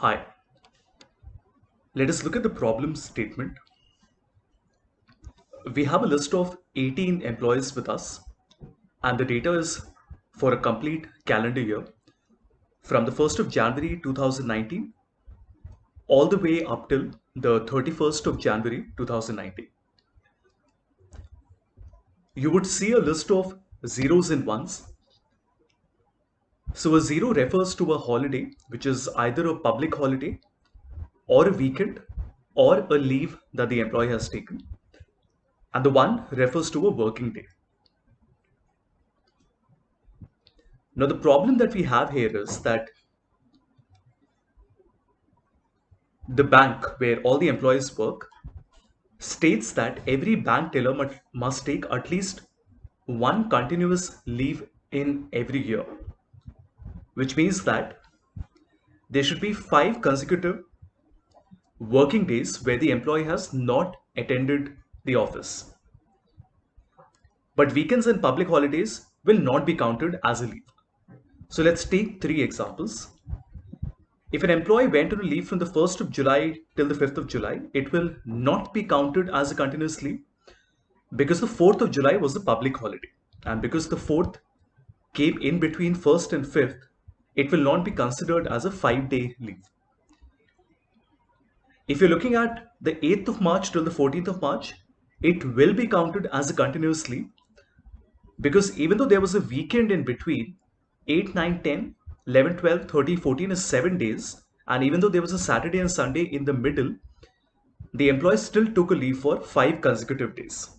Hi, let us look at the problem statement. We have a list of 18 employees with us, and the data is for a complete calendar year from the 1st of January 2019 all the way up till the 31st of January 2019. You would see a list of zeros and ones. So a zero refers to a holiday, which is either a public holiday or a weekend or a leave that the employee has taken. And the one refers to a working day. Now, the problem that we have here is that the bank where all the employees work states that every bank teller must take at least one continuous leave in every year, which means that there should be 5 consecutive working days where the employee has not attended the office. But weekends and public holidays will not be counted as a leave. So let's take 3 examples. If an employee went on a leave from the 1st of July till the 5th of July, it will not be counted as a continuous leave because the 4th of July was a public holiday. And because the 4th came in between 1st and 5th, it will not be considered as a 5-day leave. If you're looking at the 8th of March till the 14th of March, it will be counted as a continuous leave because even though there was a weekend in between, 8, 9, 10, 11, 12, 13, 14 is 7 days, and even though there was a Saturday and Sunday in the middle, the employee still took a leave for 5 consecutive days.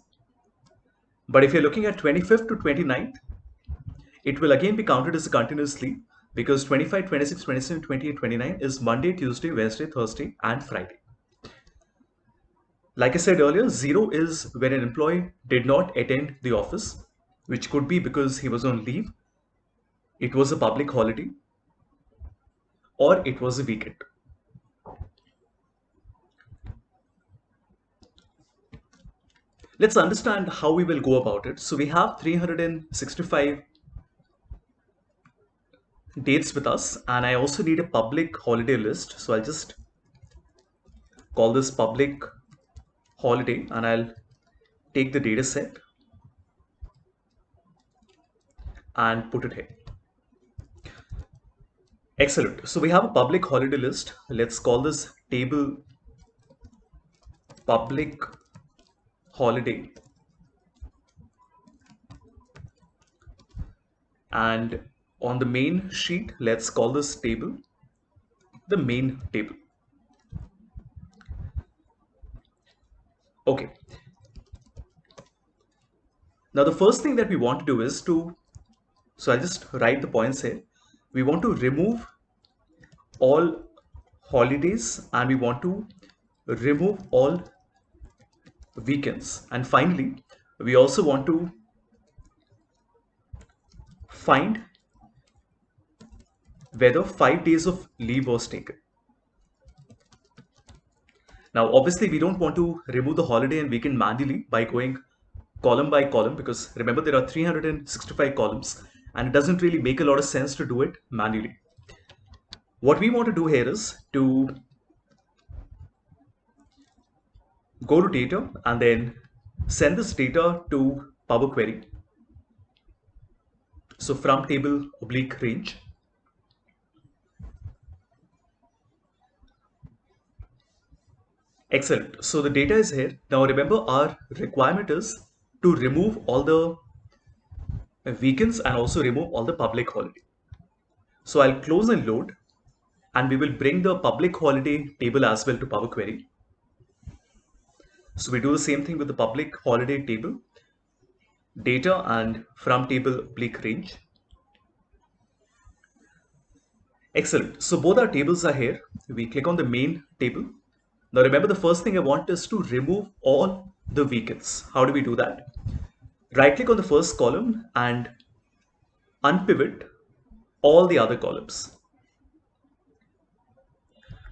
But if you're looking at 25th to 29th, it will again be counted as a continuous leave because 25, 26, 27, 28, 29 is Monday, Tuesday, Wednesday, Thursday, and Friday. Like I said earlier, zero is when an employee did not attend the office, which could be because he was on leave, it was a public holiday, or it was a weekend. Let's understand how we will go about it. So we have 365 dates with us, and I also need a public holiday list. So I'll just call this public holiday and I'll take the data set and put it here. Excellent. So we have a public holiday list. Let's call this table public holiday. And on the main sheet, let's call this table the main table. Okay. Now the first thing that we want to do is so I'll just write the points here. We want to remove all holidays and we want to remove all weekends. And finally, we also want to find whether 5 days of leave was taken. Now, obviously, we don't want to remove the holiday and weekend manually by going column by column because remember there are 365 columns and it doesn't really make a lot of sense to do it manually. What we want to do here is to go to data and then send this data to Power Query. So from table oblique range. Excellent. So the data is here. Now remember our requirement is to remove all the weekends and also remove all the public holiday. So I'll close and load and we will bring the public holiday table as well to Power Query. So we do the same thing with the public holiday table, data and from table oblique range. Excellent. So both our tables are here. We click on the main table. Now remember the first thing I want is to remove all the weekends. How do we do that? Right click on the first column and unpivot all the other columns.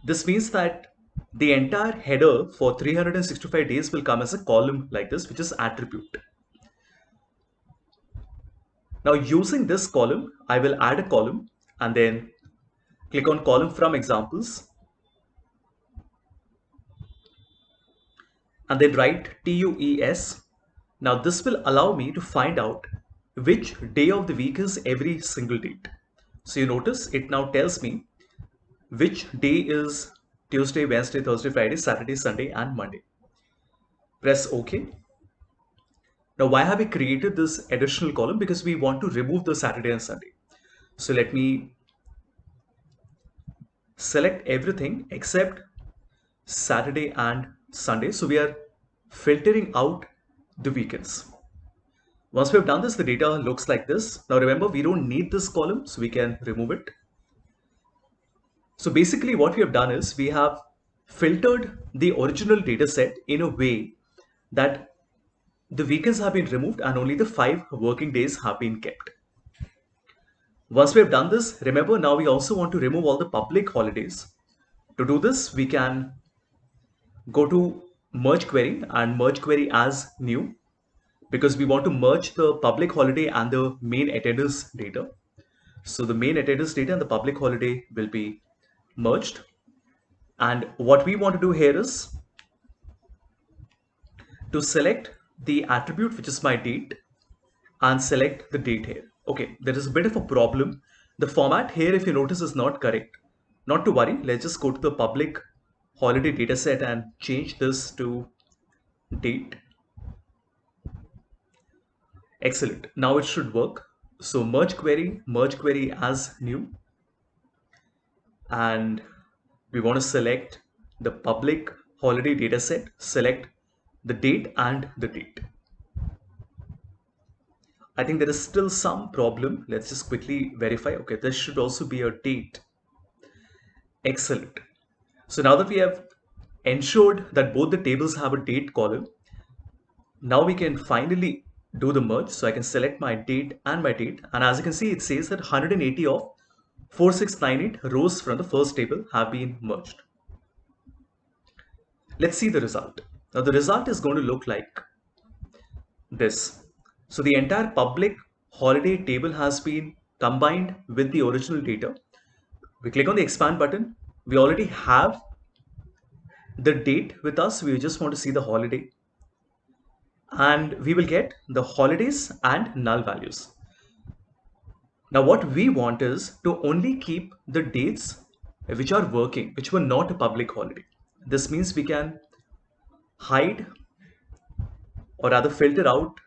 This means that the entire header for 365 days will come as a column like this, which is attribute. Now using this column, I will add a column and then click on column from examples and then write TUES. Now this will allow me to find out which day of the week is every single date. So you notice it now tells me which day is Tuesday, Wednesday, Thursday, Friday, Saturday, Sunday, and Monday. Press OK. Now, why have we created this additional column? Because we want to remove the Saturday and Sunday. So let me select everything except Saturday and Sunday. So we are filtering out the weekends. Once we've done this, the data looks like this. Now remember, we don't need this column, so we can remove it. So basically what we have done is we have filtered the original data set in a way that the weekends have been removed and only the 5 working days have been kept. Once we have done this, remember now we also want to remove all the public holidays. To do this, we can go to merge query and merge query as new, because we want to merge the public holiday and the main attendance data. So the main attendance data and the public holiday will be merged. And what we want to do here is to select the attribute, which is my date, and select the date here. Okay, there is a bit of a problem. The format here, if you notice, is not correct. Not to worry, let's just go to the public holiday dataset and change this to date. Excellent. Now it should work. So merge query as new. And we want to select the public holiday dataset, select the date and the date. I think there is still some problem. Let's just quickly verify. Okay, this should also be a date. Excellent. So now that we have ensured that both the tables have a date column, now we can finally do the merge. So I can select my date and my date. And as you can see, it says that 180 of 4698 rows from the first table have been merged. Let's see the result. Now the result is going to look like this. So the entire public holiday table has been combined with the original data. We click on the expand button. We already have the date with us. We just want to see the holiday. And we will get the holidays and null values. Now what we want is to only keep the dates which are working, which were not a public holiday. This means we can hide or rather filter out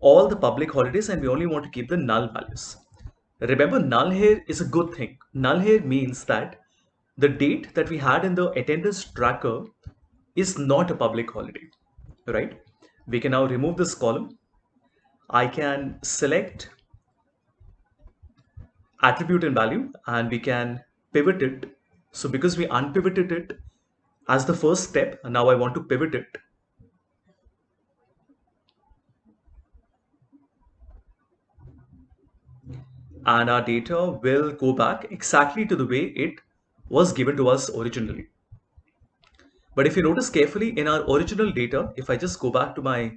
all the public holidays and we only want to keep the null values. Remember, null here is a good thing. Null here means that the date that we had in the attendance tracker is not a public holiday, right? We can now remove this column. I can select attribute and value and we can pivot it. So because we unpivoted it as the first step, now I want to pivot it. And our data will go back exactly to the way it was given to us originally. But if you notice carefully in our original data, if I just go back to my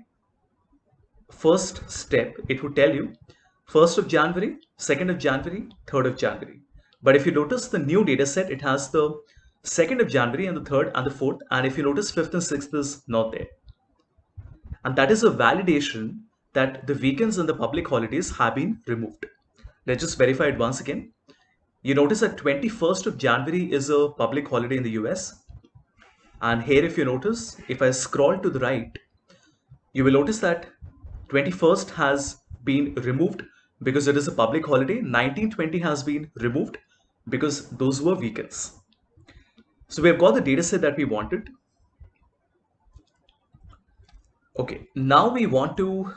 first step, it would tell you 1st of January, 2nd of January, 3rd of January. But if you notice the new data set, it has the 2nd of January and the 3rd and the 4th. And if you notice 5th and 6th is not there. And that is a validation that the weekends and the public holidays have been removed. Let's just verify it once again. You notice that 21st of January is a public holiday in the US. And here, if you notice, if I scroll to the right, you will notice that 21st has been removed because it is a public holiday. 1920 has been removed because those were weekends. So we have got the data set that we wanted. Okay, now we want to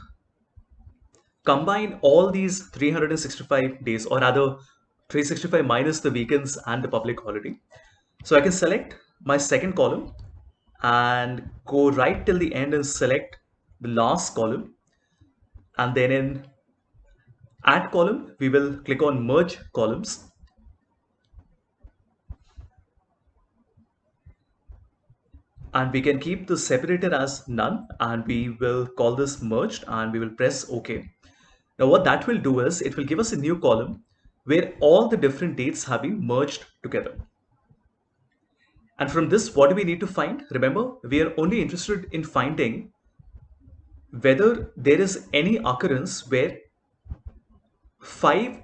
combine all these 365 days, or rather 365 minus the weekends and the public holiday. So I can select my second column and go right till the end and select the last column. And then in add column, we will click on merge columns. And we can keep the separator as none and we will call this merged and we will press OK. Now what that will do is it will give us a new column where all the different dates have been merged together. And from this, what do we need to find? Remember, we are only interested in finding whether there is any occurrence where 5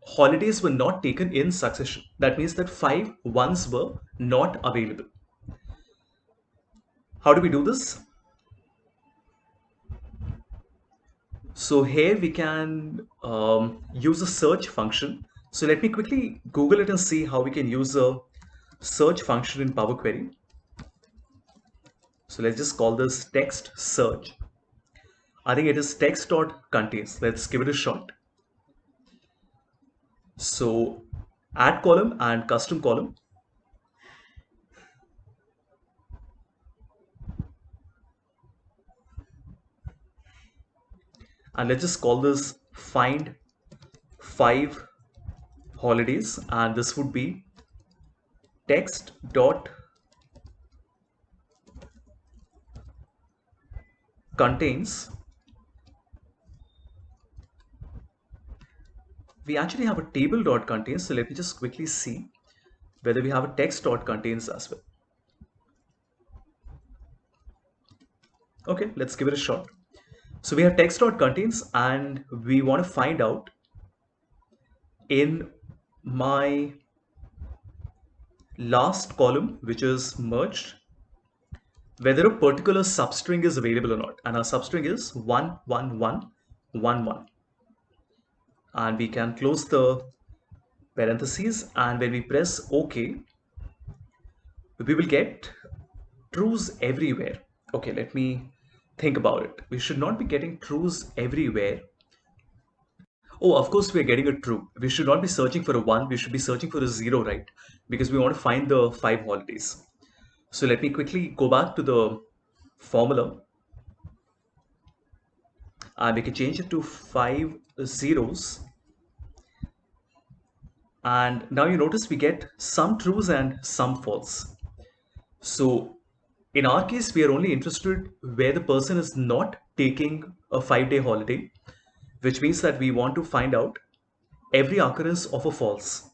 holidays were not taken in succession. That means that 5 ones were not available. How do we do this? So here we can use a search function. So let me quickly Google it and see how we can use a search function in Power Query. So let's just call this text search. I think it is text.contains. Let's give it a shot. So add column and custom column. And let's just call this find 5 holidays, and this would be text dot contains. We actually have a table dot contains, so let me just quickly see whether we have a text dot contains as well. Okay, let's give it a shot. So we have text dot contains, and we want to find out in my last column, which is merged, whether a particular substring is available or not. And our substring is 11111. And we can close the parentheses, and when we press OK, we will get trues everywhere. Okay, let me think about it. We should not be getting trues everywhere. Oh, of course, we're getting a true. We should not be searching for a 1. We should be searching for a 0, right? Because we want to find the 5 holidays. So let me quickly go back to the formula. And we can change it to 5 zeros. And now you notice we get some trues and some false. So in our case, we are only interested where the person is not taking a 5-day holiday, which means that we want to find out every occurrence of a false.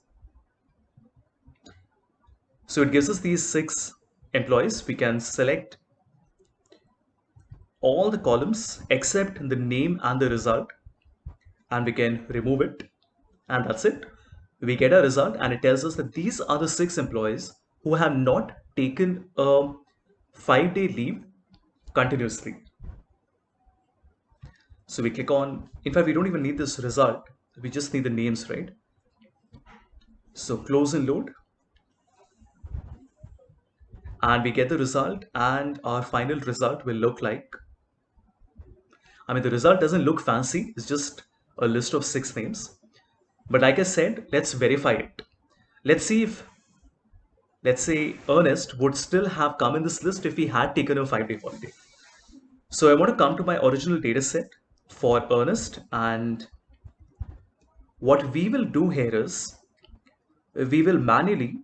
So it gives us these 6 employees. We can select all the columns except the name and the result, and we can remove it, and that's it. We get a result, and it tells us that these are the 6 employees who have not taken a 5-day leave continuously. So we click on, in fact, we don't even need this result. We just need the names, right? So close and load. And we get the result, and our final result will look like, I mean, the result doesn't look fancy. It's just a list of 6 names. But like I said, let's verify it. Let's see if, let's say, Ernest would still have come in this list if he had taken a 5-day holiday. So I want to come to my original data set for Ernest, and what we will do here is we will manually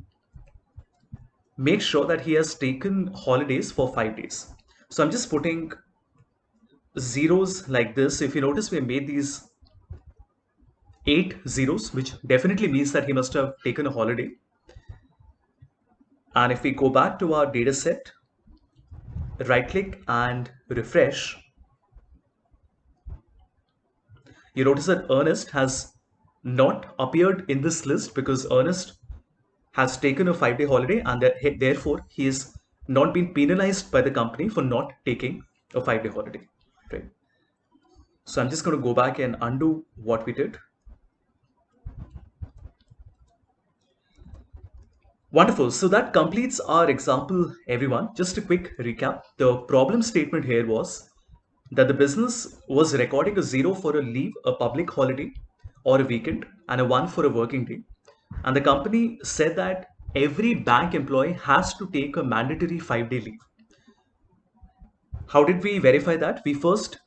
make sure that he has taken holidays for 5 days. So I'm just putting zeros like this. If you notice, we made these 8 zeros, which definitely means that he must have taken a holiday. And if we go back to our data set, right click and refresh, you notice that Ernest has not appeared in this list because Ernest has taken a 5-day holiday, and therefore he is not been penalized by the company for not taking a 5-day holiday, right? So I'm just going to go back and undo what we did. Wonderful. So that completes our example, everyone. Just a quick recap. The problem statement here was that the business was recording a 0 for a leave, a public holiday, or a weekend, and a 1 for a working day. And the company said that every bank employee has to take a mandatory 5-day leave. How did we verify that? We first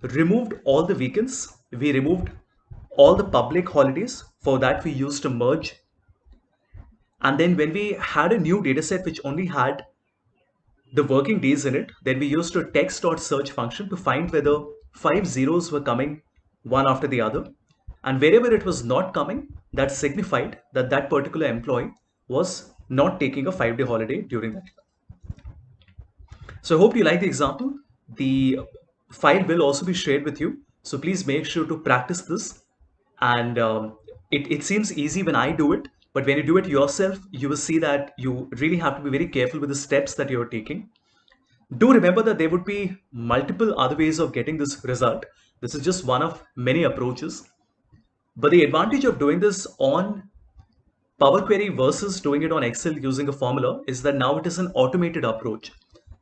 removed all the weekends. We removed all the public holidays. For that, we used a merge. And then when we had a new data set which only had the working days in it, then we used a text.search function to find whether 5 zeros were coming one after the other. And wherever it was not coming, that signified that that particular employee was not taking a 5-day holiday during that year. So I hope you like the example. The file will also be shared with you. So please make sure to practice this. And it seems easy when I do it, but when you do it yourself, you will see that you really have to be very careful with the steps that you're taking. Do remember that there would be multiple other ways of getting this result. This is just one of many approaches. But the advantage of doing this on Power Query versus doing it on Excel using a formula is that now it is an automated approach,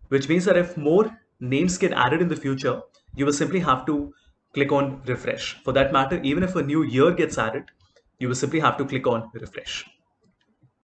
which means that if more names get added in the future, you will simply have to click on refresh. For that matter, even if a new year gets added, you will simply have to click on refresh.